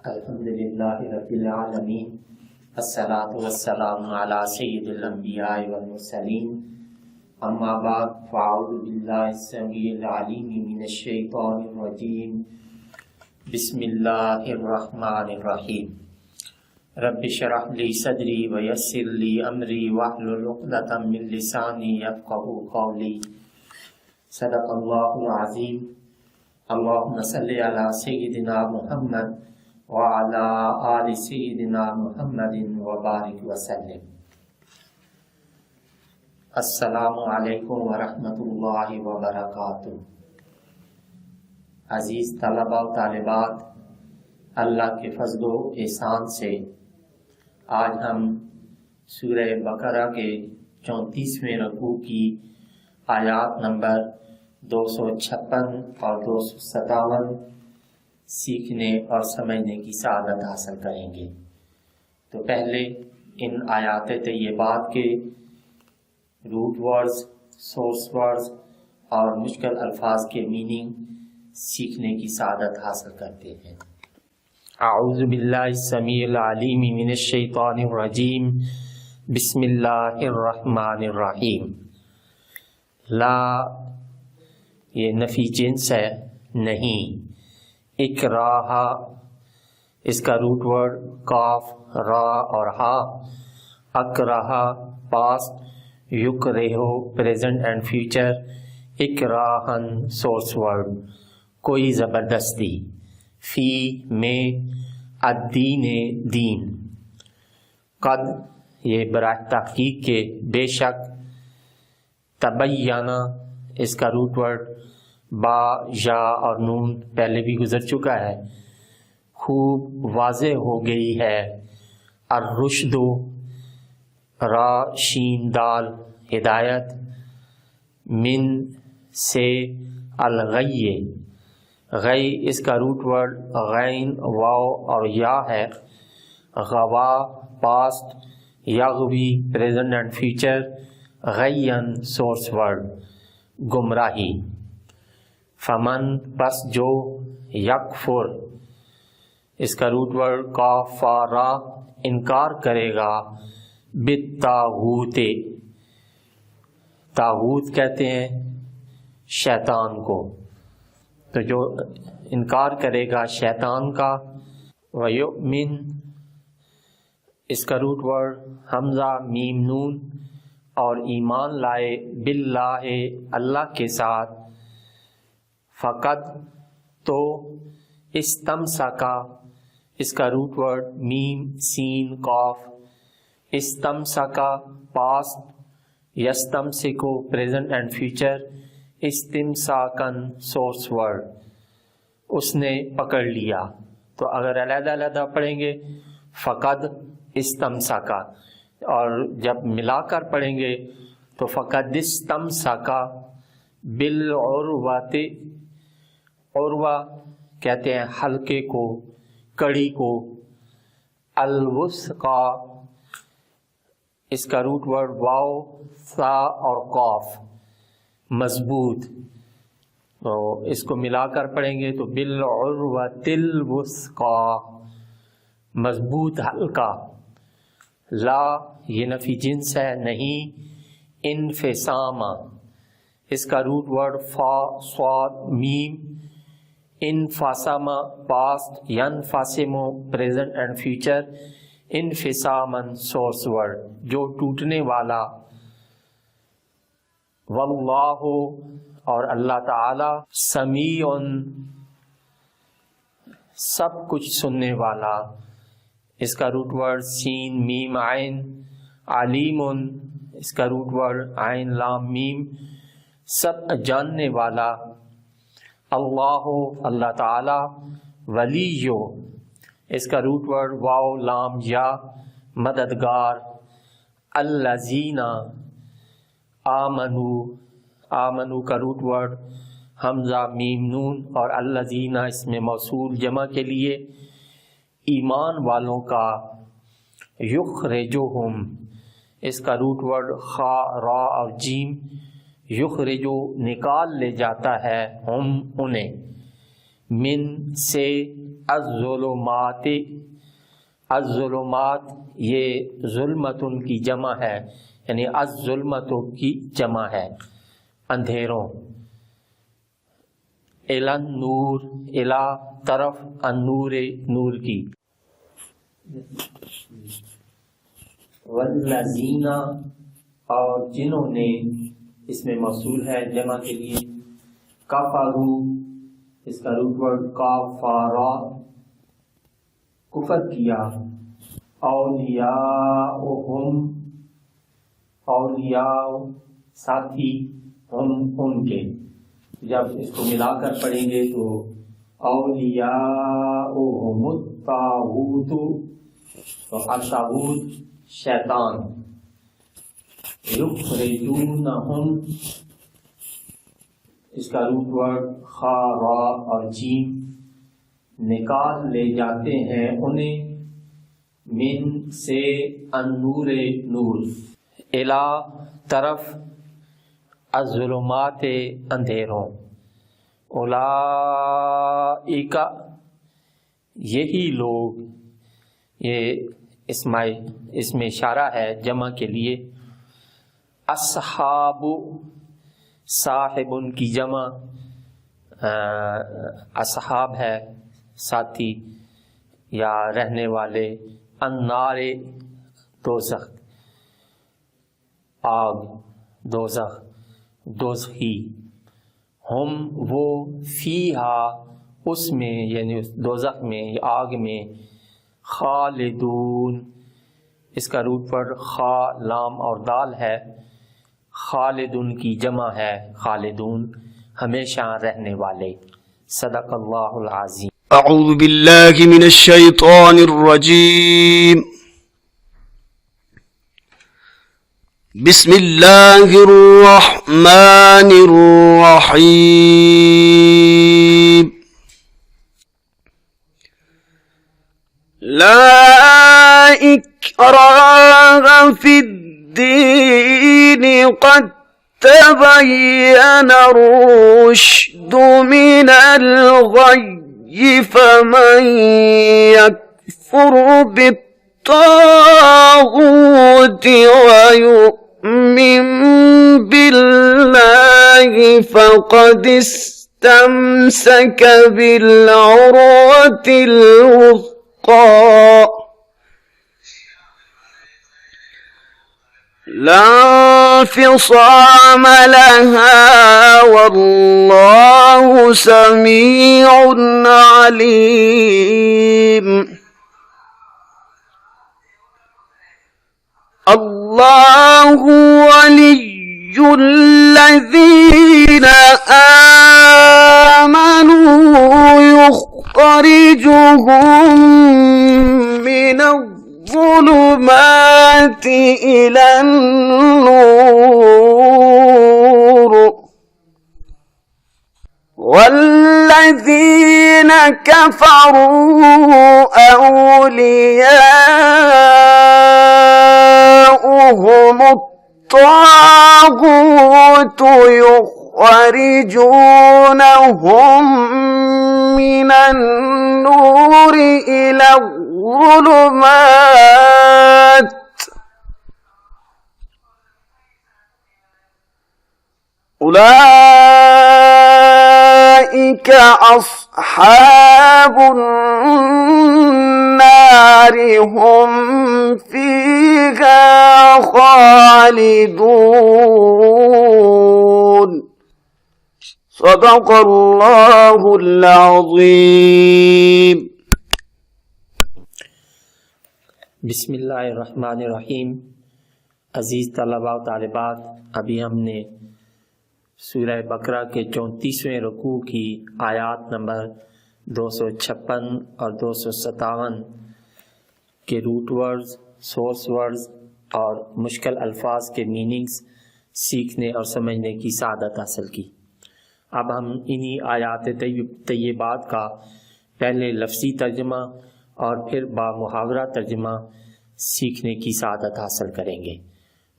الحمدللہ رب العالمین الصلاۃ والسلام علی سید الانبیاء والمرسلین اما بعد فاعوذ باللہ السمیع العلیم من الشیطان الرجیم بسم اللہ الرحمن الرحیم رب اشرح لی صدری ویسر لی امری واحلل عقدۃ من لسانی یفقهوا قولی صدق اللہ العظیم اللہم صلی علی سیدنا محمد وعلى آل سیدنا محمد وبارک وسلم۔ السلام علیکم ورحمۃ اللہ وبرکاتہ۔ عزیز طلباء و طالبات، اللہ کے فضل و احسان سے آج ہم سورہ بقرہ کے 34ویں رکوع کی آیات نمبر 256 اور 257 سیکھنے اور سمجھنے کی سعادت حاصل کریں گے۔ تو پہلے ان آیات طیبات کے روٹ ورڈز، سورس ورڈز اور مشکل الفاظ کے میننگ سیکھنے کی سعادت حاصل کرتے ہیں۔ اعوذ باللہ السمیع العلیم من الشیطان الرجیم، بسم اللہ الرحمن الرحیم۔ لا یہ نفی جنس ہے، نہیں۔ اکراہ اس کا روٹ ورڈ کاف، را اور ہا۔ اکراہ پاسٹ، یکرہو پریزنٹ اینڈ فیوچر، اکراہن سورس ورڈ کوئی زبردستی۔ فی میں، الدین دین۔ قد یہ براہ تحقیق کے، بے شک۔ تبینہ اس کا روٹ ورڈ با، یا اور نون پہلے بھی گزر چکا ہے، خوب واضح ہو گئی ہے۔ الرشد را شین دال ہدایت، من سے، الغی غی اس کا روٹ ورڈ غین، واو اور یا ہے۔ غوا پاسٹ، یغوی پریزنٹ اینڈ فیوچر، غین سورس ورڈ گمراہی۔ فمن پس جو، یکفر اس کا روٹ ورڈ کاف، فا، را انکار کرے گا، بالطاغوت طاغوت کہتے ہیں شیطان کو، تو جو انکار کرے گا شیطان کا۔ ویؤمن اس کا روٹ ورڈ حمزہ میم نون اور ایمان لائے، باللہ اللہ کے ساتھ۔ فقط تو، استمسکا اس کا روٹ ورڈ میم سین قاف، استمسکا پاسٹ، یستمسکو پریزنٹ اینڈ فیوچر، استمساکن سورس ورڈ اس نے پکڑ لیا۔ تو اگر علیحدہ علیحدہ پڑھیں گے فقط استمسکا، اور جب ملا کر پڑھیں گے تو فقط استمسکا بالعروۃ، عروہ کہتے ہیں حلقے کو، کڑی کو۔ الوثقی اس کا روٹ ورڈ واو، ثا اور قاف مضبوط، تو اس کو ملا کر پڑھیں گے تو بالعروۃ الوثقی مضبوط حلقہ۔ لا یہ نفی جنس ہے، نہیں۔ انفصام اس کا روٹ ورڈ فا، صاد، میم، انفصام پاسٹ، ینفصم پریزنٹ اینڈ فیوچر، انفصامن سورس ورڈ جو ٹوٹنے والا۔ واللہ اور اللہ تعالی، سمیع سب کچھ سننے والا اس کا روٹ ورڈ سین میم عین۔ علیم اس کا روٹ ورڈ عین لام میم، سب جاننے والا۔ اللہ اللہ تعالی، ولی اس کا روٹ ورڈ واو لام یا، مددگار۔ الذین آمنو آمنو کا روٹ ورڈ حمزہ میم نون اور الذین اس میں موصول جمع کے لیے ایمان والوں کا۔ یخرجہم اس کا روٹ ورڈ خا، را اور جیم، یخرجو نکال لے جاتا ہے، ہم انہیں، من سے الظلمات، الظلمات یہ ظلمتن کی جمع ہے، یعنی الظلمتوں کی جمع ہے اندھیروں، الی النور، الی طرف النور نور کی، والذین اور جنہوں نے، اس میں موصول ہے جمع کے لیے، کفرو اس کا روٹ ورڈ کافارا کفر کیا، اولیاؤہم اولیاء ساتھی ہم ان کے، جب اس کو ملا کر پڑھیں گے تو اولیاؤہم الطاغوت، تو الطاغوت شیطان، یخرجونہم اس کا روٹ ورڈ خا را اور جیم، نکال لے جاتے ہیں انہیں، من سے النور نور، الی طرف الظلمات اندھیروں، اولئک یہی لوگ، یہ اس میں اشارہ ہے جمع کے لیے، اصحاب صاحب ان کی جمع، اصحاب ہے ساتھی یا رہنے والے، النار دوزخ آگ، دوزخ دوزخی، ہم وہ فیہا اس میں یعنی دوزخ میں آگ میں، خالدون اس کا روٹ پر خا لام اور دال ہے، خالدون کی جمع ہے خالدون ہمیشہ رہنے والے۔ صدق اللہ العظیم۔ اعوذ باللہ من الشیطان الرجیم، بسم اللہ الرحمن الرحیم، لا اکراہ فی الدین قد تبین الرشد من الغی، فمن یکفر بالطاغوت ویؤمن باللہ فقد استمسک بالعروة الوثقى لا انفصام لها والله سميع عليم۔ الله ولي الذين آمنوا يخرجهم من الظلمات إلى النور، والذين كفروا أولياؤهم الطاغوت يخرجونهم من النور إلى الظلمات أولئك أصحاب النار هم فيها خالدون۔ صدق اللہ العظیم۔ بسم اللہ الرحمن الرحیم۔ عزیز طلباء و طالبات، ابھی ہم نے سورہ بقرہ کے 34ویں رکوع کی آیات نمبر 256 اور 257 کے روٹ ورڈز، سورس ورڈز اور مشکل الفاظ کے میننگز سیکھنے اور سمجھنے کی سعادت حاصل کی۔ اب ہم انہی آیات طیبات کا پہلے لفظی ترجمہ اور پھر با محاورہ ترجمہ سیکھنے کی سعادت حاصل کریں گے۔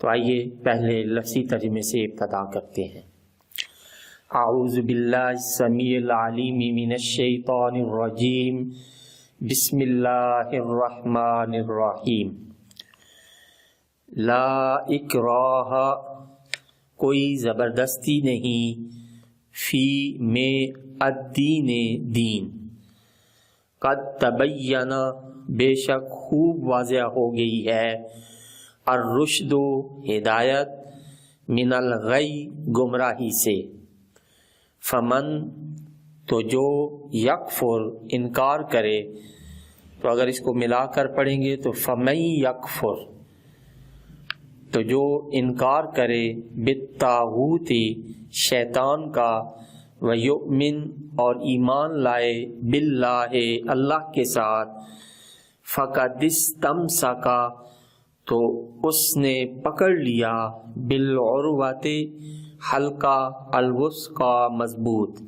تو آئیے پہلے لفظی ترجمے سے ابتدا کرتے ہیں۔ اعوذ باللہ السمیع العلیم من الشیطان الرجیم بسم اللہ الرحمن الرحیم لا اکراہ کوئی زبردستی نہیں فی میں الدین دین قد تبین بے شک خوب واضح ہو گئی ہے الرشد ہدایت من الغی گمراہی سے فمن تو جو یکفر انکار کرے تو اگر اس کو ملا کر پڑھیں گے تو فمن یکفر تو جو انکار کرے بالطاغوت شیطان کا ویؤمن اور ایمان لائے باللہ اللہ کے ساتھ فقد استمسک تو اس نے پکڑ لیا بالعروۃ حلقہ الوثقی مضبوط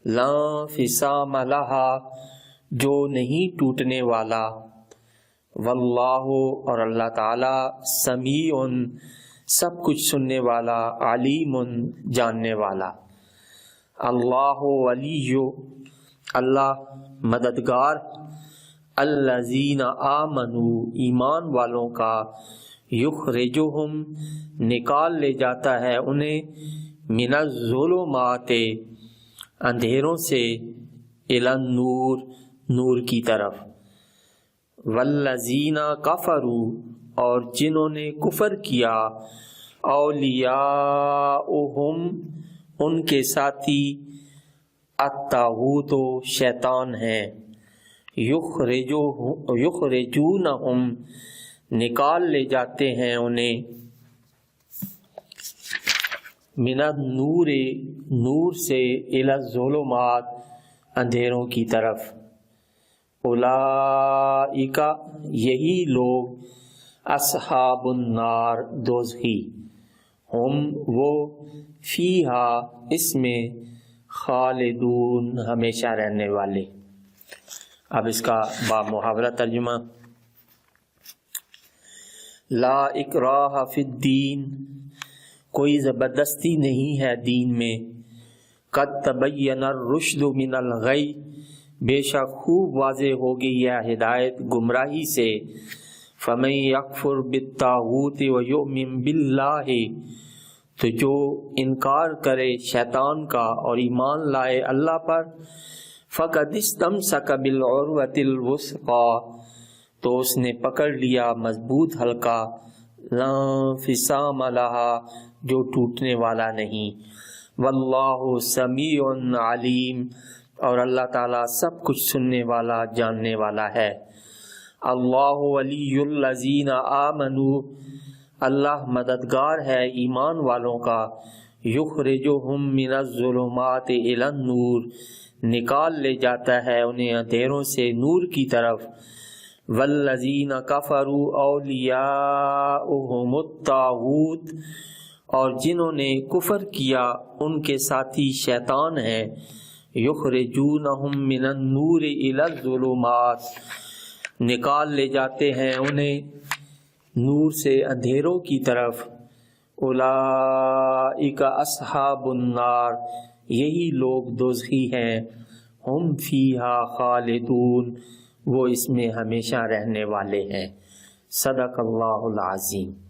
لا انفصام لہا جو نہیں ٹوٹنے والا واللہ اور اللہ تعالی سمیع سب کچھ سننے والا علیم جاننے والا اللہ ولی اللہ مددگار الذین آمنوا ایمان والوں کا یخرجہم نکال لے جاتا ہے انہیں من الظلمات اندھیروں سے الی النور نور کی طرف والذین کفروا اور جنہوں نے کفر کیا اولیاؤہم ان کے ساتھی الطاغوت شیطان ہیں یخرجونہم نکال لے جاتے ہیں انہیں من النور نور سے الی الظلمات اندھیروں کی طرف اولئک یہی لوگ اصحاب النار دوزخی ہم وہ فیہا اس میں خالدون ہمیشہ رہنے والے۔ اب اس کا با محاورہ ترجمہ لا اکراہ فی الدین کوئی زبردستی نہیں ہے دین میں قد تبین الرشد من الغی بے شک خوب واضح ہو گئی ہے ہدایت گمراہی سے فمن یکفر بالطاغوت ویؤمن باللہ تو جو انکار کرے شیطان کا اور ایمان لائے اللہ پر فقد استمسک بالعروۃ الوثقی تو اس نے پکڑ لیا مضبوط حلقہ لا انفصام لہا جو ٹوٹنے والا نہیں واللہ سمیع علیم اور اللہ تعالیٰ سب کچھ سننے والا جاننے والا ہے۔ اللہ ولی الذین آمنوا اللہ مددگار ہے ایمان والوں کا یخرجہم من الظلمات الی النور نکال لے جاتا ہے انہیں اندھیروں سے نور کی طرف والذین کفروا اولیاؤہم الطاغوت اور جنہوں نے کفر کیا ان کے ساتھی شیطان ہیں یخرجونہم من النور الی الظلمات نکال لے جاتے ہیں انہیں نور سے اندھیروں کی طرف اولئک اصحاب النار یہی لوگ دوزخی ہیں ہم فیہا خالدون وہ اس میں ہمیشہ رہنے والے ہیں۔ صدق اللہ العظیم۔